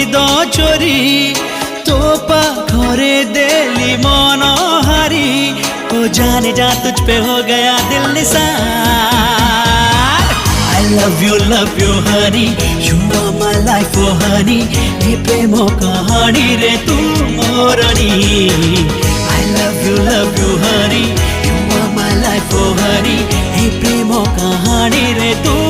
निद चोरी तो पाखरे देली मन हारी ओ जाने जा तुझ पे हो गया दिल Nisar. I love you honey, you are my life oh honey, ये प्रेम कहानी रे तू मोरनी। I love you honey, you are my life oh honey, ये प्रेम कहानी रे तू